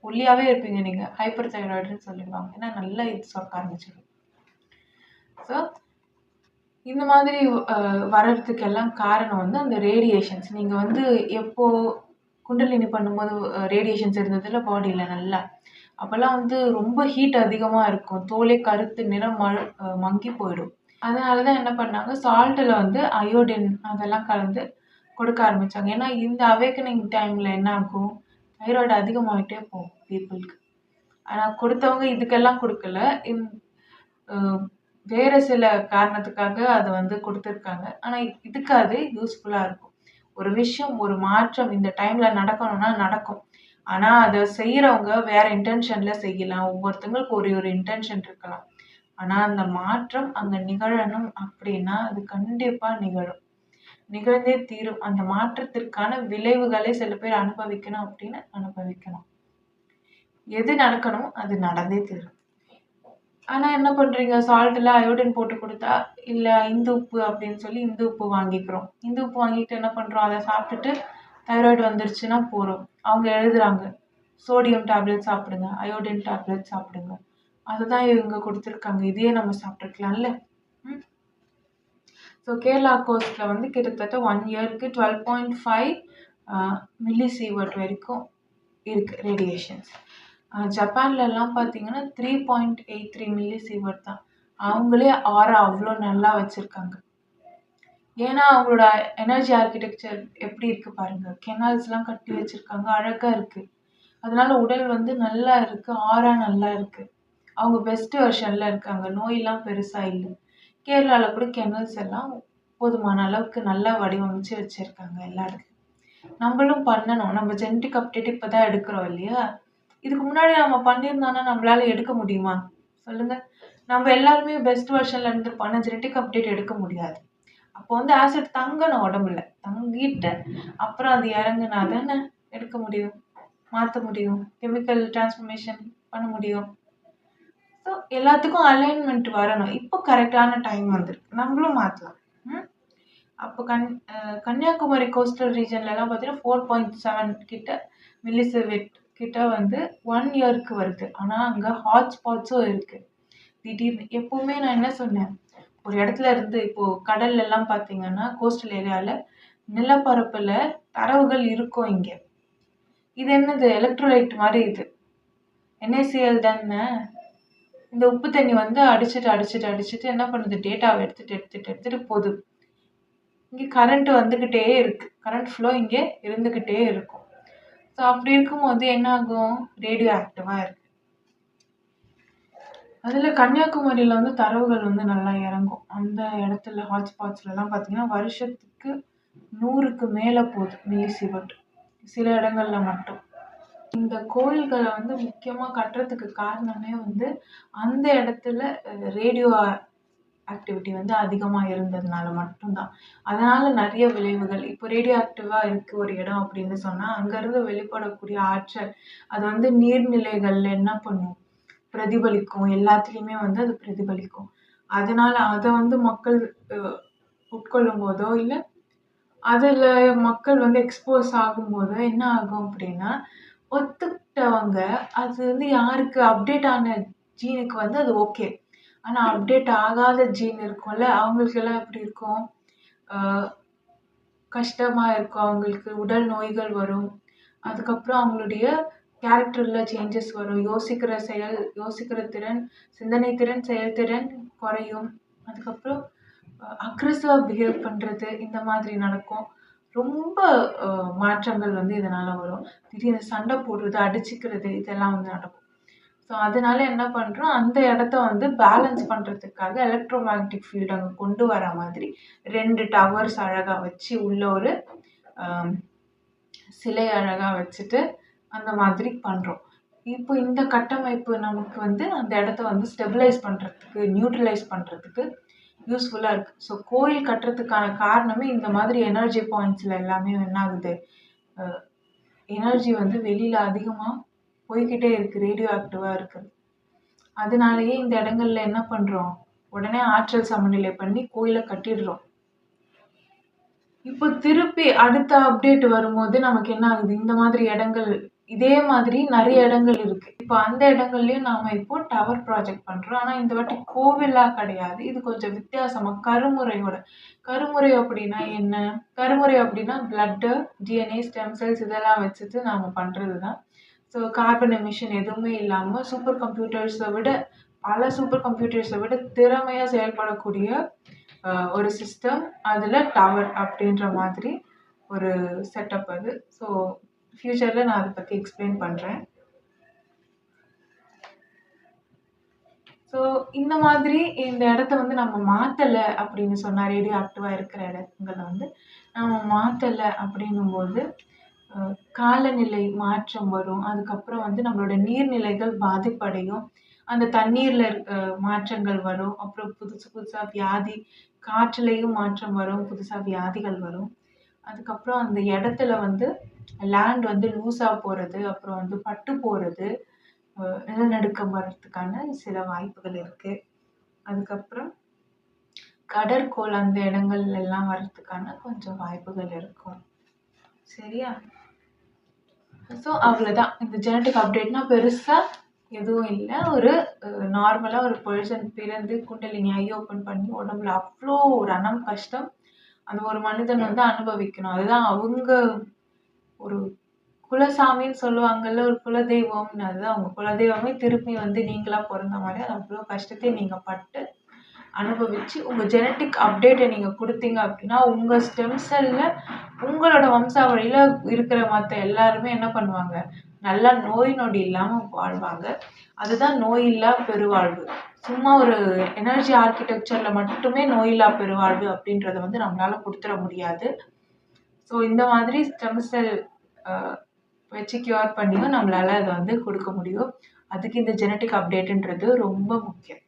ஒல்லியாகவே இருப்பீங்க நீங்கள், ஹைப்பர் தைராய்டுன்னு சொல்லிடுவாங்க. ஏன்னா நல்லா இது சுரக்க ஆரம்பிச்சிடும். ஸோ இந்த மாதிரி வர்றதுக்கெல்லாம் காரணம் வந்து அந்த ரேடியேஷன்ஸ். நீங்கள் வந்து எப்போ குண்டலினி பண்ணும்போது ரேடியேஷன்ஸ் இருந்ததில்ல பாடியில் நல்லா, அப்போல்லாம் வந்து ரொம்ப ஹீட் அதிகமாக இருக்கும், தோலே கருத்து நிறம் மங்கி போயிடும். அதனால தான் என்ன பண்ணாங்க, சால்ட்டில் வந்து அயோடின் அதெல்லாம் கலந்து கொடுக்க ஆரம்பித்தாங்க. ஏன்னா இந்த அவேக்கனிங் டைமில் என்ன ஆகும், தைராய்டு அதிகமாகிட்டே போகும் பீப்புளுக்கு. ஆனால் கொடுத்தவங்க இதுக்கெல்லாம் கொடுக்கல, வேறு சில காரணத்துக்காக அதை வந்து கொடுத்துருக்காங்க. ஆனால் இதுக்கு அது யூஸ்ஃபுல்லாக இருக்கும். ஒரு விஷயம், ஒரு மாற்றம் இந்த டைமில் நடக்கணும்னா நடக்கும். ஆனால் அதை செய்கிறவங்க வேறு இன்டென்ஷனில் செய்யலாம். ஒவ்வொருத்தவங்களுக்கு ஒரு இன்டென்ஷன் இருக்கலாம். ஆனால் அந்த மாற்றம் அங்கே நிகழணும் அப்படின்னா அது கண்டிப்பாக நிகழும், நிகழ்ந்தே தீரும். அந்த மாற்றத்திற்கான விளைவுகளை சில பேர் அனுபவிக்கணும் அப்படின்னு அனுபவிக்கணும். எது நடக்கணும் அது நடந்தே தீரும். ஆனால் என்ன பண்ணுறீங்க, சால்ட்டில் அயோடின் போட்டு கொடுத்தா, இல்லை இந்து உப்பு அப்படின்னு சொல்லி இந்து உப்பு வாங்கிக்கிறோம். இந்து உப்பு வாங்கிட்டு என்ன பண்ணுறோம், அதை சாப்பிட்டுட்டு தைராய்டு வந்துருச்சுன்னா போகிறோம். அவங்க எழுதுறாங்க சோடியம் டேப்லெட் சாப்பிடுங்க, அயோடின் டேப்லெட் சாப்பிடுங்க. அதுதான் இவங்க கொடுத்துருக்காங்க, இதையே நம்ம சாப்பிட்ருக்கலாம்ல. ஸோ கேரளா கோஸ்ட்டில் வந்து கிட்டத்தட்ட 1 இயருக்கு 12.5 மில்லிசீவர்ட் வரைக்கும் இருக்குது ரேடியேஷன்ஸ். ஜப்பான்லலாம் பார்த்தீங்கன்னா 3.83 மில்லிசீவர்ட் தான். அவங்களே ஆரா அவ்வளோ நல்லா வச்சிருக்காங்க. ஏன்னா அவங்களோட எனர்ஜி ஆர்கிடெக்சர் எப்படி இருக்கு பாருங்க. கெனால்ஸ்லாம் கட்டி வச்சிருக்காங்க. அழகா இருக்கு. அதனால உடல் வந்து நல்லா இருக்கு. ஆரா நல்லா இருக்கு. அவங்க பெஸ்ட் வெர்ஷன்ல இருக்காங்க. நோயெல்லாம் பெருசா இல்ல. கேரளால கூட கெனல்ஸ் எல்லாம் போதுமான அளவுக்கு நல்லா வடிவமைச்சு வச்சிருக்காங்க எல்லா இடத்துலயும். நம்மளும் பண்ணணும். நம்ம ஜெனடிக் அப்டேட் இப்பதான் எடுக்கிறோம் இல்லையா? இதுக்கு முன்னாடி நம்ம பண்ணியிருந்தோம்னா நம்மளால எடுக்க முடியுமா? சொல்லுங்க. நம்ம எல்லாருமே பெஸ்ட் வெர்ஷன்ல இருந்திருப்போம். ஆனா ஜெனடிக் அப்டேட் எடுக்க முடியாது. அப்போ வந்து ஆசிட் தங்கணும் உடம்புல. தங்கிட்டு அப்புறம் அது இறங்குனா தானே எடுக்க முடியும். மாத்த முடியும். கெமிக்கல் டிரான்ஸ்ஃபர்மேஷன் பண்ண முடியும். ஸோ எல்லாத்துக்கும் அலைன்மெண்ட் வரணும். இப்போ கரெக்டான டைம் வந்திருக்கு. நம்மளும் மாத்தலாம். ம். அப்போ கன்னியாகுமரி கோஸ்டல் ரீஜன்லலாம் பார்த்தீங்கன்னா 4.7 கிட்ட மில்லிசிவெட் கிட்ட வந்து 1 இயருக்கு வருது. ஆனா அங்க ஹாட் ஸ்பாட்ஸும் இருக்கு. திடீர்னு எப்பவுமே நான் என்ன சொன்னேன், ஒரு இடத்துல இருந்து இப்போ கடல்ல எல்லாம் பார்த்தீங்கன்னா கோஸ்டல் ஏரியால நிலப்பரப்புல தரவுகள் இருக்கும் இங்க. இது என்னது எலக்ட்ரோலைட் மாதிரி இது. NaCl தானே. இந்த உப்பு தண்ணி வந்து அடிச்சுட்டு என்ன பண்ணுது, டேட்டாவை எடுத்துட்டு போகுது. இங்கே கரண்ட் வந்துக்கிட்டே இருக்கு. கரண்ட் ஃப்ளோ இங்கே இருந்துக்கிட்டே இருக்கும். ஸோ அப்படி இருக்கும்போது என்ன ஆகும், ரேடியோ ஆக்டிவாக இருக்கு. அதில் கன்னியாகுமரியில் வந்து தரவுகள் வந்து நல்லா இறங்கும். அந்த இடத்துல ஹாட்ஸ்பாட்ஸ்லாம் பார்த்தீங்கன்னா வருஷத்துக்கு 100க்கு மேலே போகுது மில்லிசிவட். சில இடங்கள்ல மட்டும். இந்த கோயில்களை வந்து முக்கியமா கட்டுறதுக்கு காரணமே வந்து அந்த இடத்துல ரேடியோ ஆக்டிவிட்டி வந்து அதிகமா இருந்ததுனால மட்டும்தான். அதனால நிறைய விளைவுகள். இப்போ ரேடியோ ஆக்டிவா இருக்கு ஒரு இடம் அப்படின்னு சொன்னா அங்கிருந்து வெளிப்படக்கூடிய ஆற்றல் அது வந்து நீர்நிலைகள்ல என்ன பண்ணும், பிரதிபலிக்கும். எல்லாத்துலயுமே வந்து அது பிரதிபலிக்கும். அதனால அதை வந்து மக்கள் உட்கொள்ளும் போதோ இல்லை அதுல மக்கள் வந்து எக்ஸ்போஸ் ஆகும்போது என்ன ஆகும் அப்படின்னா, ஒத்துக்கிட்டவங்க அது வந்து யாருக்கு அப்டேட் ஆன ஜீனுக்கு வந்து அது ஓகே. ஆனா அப்டேட் ஆகாத ஜீன் இருக்கும்ல, அவங்களுக்கெல்லாம் எப்படி இருக்கும், கஷ்டமா இருக்கும். அவங்களுக்கு உடல் நோய்கள் வரும். அதுக்கப்புறம் அவங்களுடைய கேரக்டர்ல சேஞ்சஸ் வரும். யோசிக்கிற திறன், சிந்தனை திறன், செயல்திறன் குறையும். அதுக்கப்புறம் அக்ரெசிவா பிஹேவ் பண்றது இந்த மாதிரி நடக்கும். ரொம்ப மாற்றங்கள் வந்து இதனால வரும். திடீர்னு சண்டை போடுறது, அடிச்சுக்கிறது இதெல்லாம் வந்து நடக்கும். ஸோ அதனால என்ன பண்றோம், அந்த இடத்த வந்து பேலன்ஸ் பண்றதுக்காக எலக்ட்ரோ மேக்னெட்டிக் ஃபீல்டு அங்கே கொண்டு வர மாதிரி 2 டவர்ஸ் அழகா வச்சு உள்ள ஒரு சிலை அழகா வச்சுட்டு அந்த மாதிரி பண்றோம். இப்போ இந்த கட்டமைப்பு நமக்கு வந்து அந்த இடத்த வந்து ஸ்டெபிலைஸ் பண்றதுக்கு, நியூட்ரலைஸ் பண்றதுக்கு யூஸ்ஃபுல்லா இருக்கு. ஸோ கோயில் கட்டுறதுக்கான காரணமே இந்த மாதிரி எனர்ஜி பாயிண்ட்ஸ்ல எல்லாமே என்ன ஆகுது, எனர்ஜி வந்து வெளியில அதிகமா போய்கிட்டே இருக்கு. ரேடியோ ஆக்டிவா இருக்கு. அதனாலயே இந்த இடங்கள்ல என்ன பண்றோம், உடனே ஆற்றல் சமநிலை பண்ணி கோயிலை கட்டிடுறோம். இப்போ திருப்பி அடுத்த அப்டேட் வரும்போது நமக்கு என்ன ஆகுது, இந்த மாதிரி இடங்கள் இதே மாதிரி நிறைய இடங்கள் இருக்கு. இப்போ அந்த இடங்கள்லயும் நாம இப்போ டவர் ப்ராஜெக்ட் பண்றோம். ஆனா இந்த வாட்டி கோவிலா கிடையாது. இது கொஞ்சம் வித்தியாசமா கருமுறையோட. கருமுறை அப்படின்னா என்ன, கருமுறை அப்படின்னா பிளட்டு, DNA, ஸ்டெம் செல்ஸ் இதெல்லாம் வச்சுட்டு நாம பண்றதுதான். ஸோ கார்பன் எமிஷன் எதுவுமே இல்லாம சூப்பர் கம்ப்யூட்டர்ஸை விட பல சூப்பர் கம்ப்யூட்டர்ஸை விட திறமையா செயல்படக்கூடிய ஒரு சிஸ்டம். அதில் டவர் அப்படின்ற மாதிரி ஒரு செட்டப் அது. ஸோ ஃப்யூச்சரில் நான் அதை பற்றி எக்ஸ்பிளைன் பண்ணுறேன். ஸோ இந்த மாதிரி இந்த இடத்த வந்து நம்ம மாற்றலை அப்படின்னு சொன்னால், ரேடியோ ஆக்டிவாக இருக்கிற இடங்களை வந்து நம்ம மாற்றலை அப்படின்னும்போது காலநிலை மாற்றம் வரும். அதுக்கப்புறம் வந்து நம்மளோட நீர்நிலைகள் பாதிப்படையும். அந்த தண்ணீர்ல மாற்றங்கள் வரும். அப்புறம் புதுசா வியாதி, காற்றுலயும் மாற்றம் வரும். புதுசா வியாதிகள் வரும். அதுக்கப்புறம் அந்த இடத்துல வந்து லேண்ட் வந்து லூஸா போறது, அப்புறம் வந்து பட்டு போறது, நிலநடுக்கம் வர்றதுக்கான சில வாய்ப்புகள் இருக்கு. அதுக்கப்புறம் கடற்கோள் அந்த இடங்கள்ல எல்லாம் வர்றதுக்கான கொஞ்சம் வாய்ப்புகள் இருக்கும். சரியா? ஸோ அவ்வளோதான். இந்த ஜெனடிக் அப்டேட்னா பெருசா எதுவும் இல்லை. ஒரு நார்மலா ஒரு பர்சன் பிறந்து குண்டலினி ஐ ஓப்பன் பண்ணி உடம்புல அவ்வளோ ரணம் கஷ்டம் அந்த ஒரு மனிதன் வந்து அனுபவிக்கணும். அதுதான் அவங்க ஒரு குலசாமின்னு சொல்லுவாங்கல்ல, ஒரு குலதெய்வம்னு. அதுதான் அவங்க குலதெய்வமே திருப்பி வந்து நீங்களா பிறந்த மாதிரி அது அவ்வளோ கஷ்டத்தை நீங்க பட்டு அனுபவிச்சு உங்க ஜெனடிக் அப்டேட்ட நீங்க குடுத்தீங்க அப்படின்னா, உங்க ஸ்டெம் செல்ல உங்களோட வம்சாவழியில இருக்கிற மத்த எல்லாருமே என்ன பண்ணுவாங்க? நல்லா நோய் நொடி இல்லாம வாழ்வாங்க. அதுதான் நோயில்லா பெருவாழ்வு. சும்மா ஒரு எனர்ஜி ஆர்க்கிடெக்சர்ல மட்டுமே நோயில்லா பெருவாழ்வு அப்படின்றத வந்து நம்மளால குடுத்துற முடியாது. ஸோ இந்த மாதிரி ஸ்டெம் செல் அ வச்சு கியூர் பண்ணியும் நம்மளால அத வந்து குடுக்க முடியும். அதுக்கு இந்த ஜெனடிக் அப்டேட்ன்றது ரொம்ப முக்கியம்.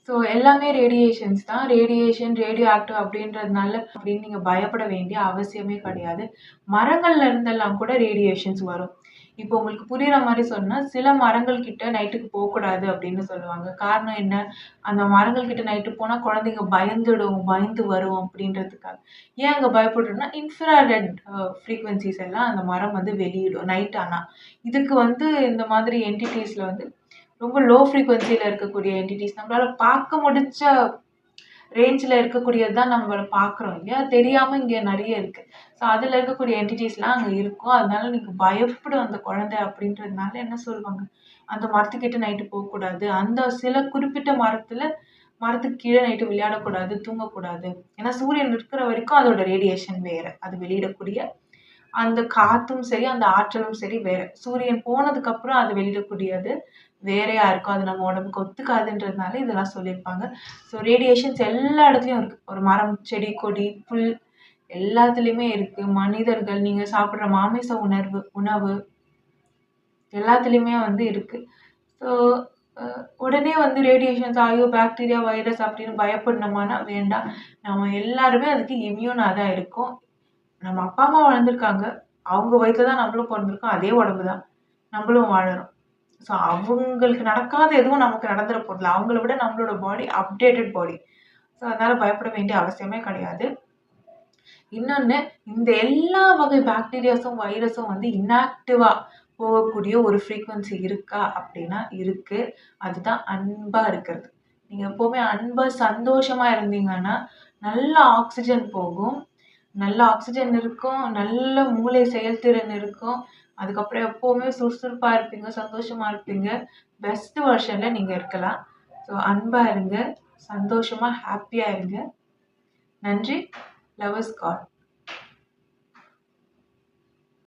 ஸோ எல்லாமே ரேடியேஷன்ஸ் தான். ரேடியேஷன், ரேடியோ ஆக்டிவ் அப்படின்றதுனால அப்படின்னு நீங்க பயப்பட வேண்டிய அவசியமே கிடையாது. மரங்கள்ல இருந்தெல்லாம் கூட ரேடியேஷன்ஸ் வரும். இப்போ உங்களுக்கு புரியிற மாரி சொன்னா, சில மரங்கள் கிட்ட நைட்டுக்கு போக்கூடாது அப்படின்னு சொல்லுவாங்க. காரணம் என்ன? அந்த மரங்கள் கிட்ட நைட்டு போனா குழந்தைங்க பயந்து வரும் அப்படின்றதுக்காக. ஏன் அங்க பயப்படும்னா, இன்ஃப்ராரெட் ஃப்ரீக்வென்சிஸ் எல்லாம் அந்த மரம் வந்து வெளியிடும் நைட் ஆனா. இதுக்கு வந்து இந்த மாதிரி என்டிட்டீஸ்ல வந்து ரொம்ப லோ ஃப்ரீக்வென்சில இருக்கக்கூடிய என்டிட்டீஸ் நம்மளால பார்க்க முடிஞ்ச ரேஞ்சில இருக்கக்கூடியது தான் நம்மள பார்க்குறோம் இல்லையா? தெரியாம இங்க நெறைய இருக்கு. ஸோ அதுல இருக்கக்கூடிய என்டிட்டீஸ்லாம் அங்க இருக்கும். அதனால நீங்க பயப்படும் அந்த குழந்தை அப்படின்றதுனால என்ன சொல்லுவாங்க, அந்த மரத்துக்கிட்ட நைட்டு போக்கூடாது. அந்த சில குறிப்பிட்ட மரத்துக்கு கீழ நைட்டு விளையாடக்கூடாது, தூங்கக்கூடாது. ஏன்னா சூரியன் இருக்கிற வரைக்கும் அதோட ரேடியேஷன் வேற. அது வெளியிடக்கூடிய அந்த காத்தும் சரி, அந்த ஆற்றலும் சரி வேற. சூரியன் போனதுக்கப்புறம் அது வெளியிடக்கூடியது வேறையா இருக்கும். அது நம்ம உடம்புக்கு ஒத்துக்காதுன்றதுனால இதெல்லாம் சொல்லியிருப்பாங்க. ஸோ ரேடியேஷன்ஸ் எல்லா இடத்துலயும் இருக்கு. ஒரு மரம், செடி, கொடி, புல் எல்லாத்துலயுமே இருக்கு. மனிதர்கள், நீங்க சாப்பிடுற மாமிச உணவு எல்லாத்துலயுமே வந்து இருக்கு. ஸோ உடனே வந்து ரேடியேஷன்ஸ் ஐயோ பாக்டீரியா, வைரஸ் அப்படின்னு பயப்படணுமான்னா வேண்டாம். நம்ம எல்லாருமே அதுக்கு இம்யூனா தான் இருக்கோம். நம்ம அப்பா, அம்மா வளர்ந்துருக்காங்க. அவங்க வயித்துல தான் நம்மளும் பொறந்திருக்கோம். அதே உடம்பு தான். நம்மளும் வாழறோம். ஸோ அவங்களுக்கு நடக்காத எதுவும் நமக்கு நடந்துற போறதில்ல. அவங்கள விட நம்மளோட பாடி அப்டேட்டட் பாடி. ஸோ அதனால பயப்பட வேண்டிய அவசியமே கிடையாது. இன்னொன்னு, இந்த எல்லா வகை பாக்டீரியாஸும், வைரஸும் வந்து இன்ஆக்டிவா போகக்கூடிய ஒரு ஃப்ரீக்வென்சி இருக்கா அப்படின்னா இருக்கு. அதுதான் அன்பா இருக்கிறது. நீங்க எப்பவுமே அன்பா, சந்தோஷமா இருந்தீங்கன்னா, நல்ல ஆக்ஸிஜன் போகும். நல்ல ஆக்ஸிஜன் இருக்கும். நல்ல மூளை செயல்திறன் இருக்கும். அதுக்கப்புறம் எப்பவுமே சுறுசுறுப்பா இருப்பீங்க, சந்தோஷமா இருப்பீங்க. பெஸ்ட் வெர்ஷன்ல நீங்க இருக்கலாம். ஸோ அன்பா இருங்க. சந்தோஷமா, ஹேப்பியா இருங்க. நன்றி. Love is God.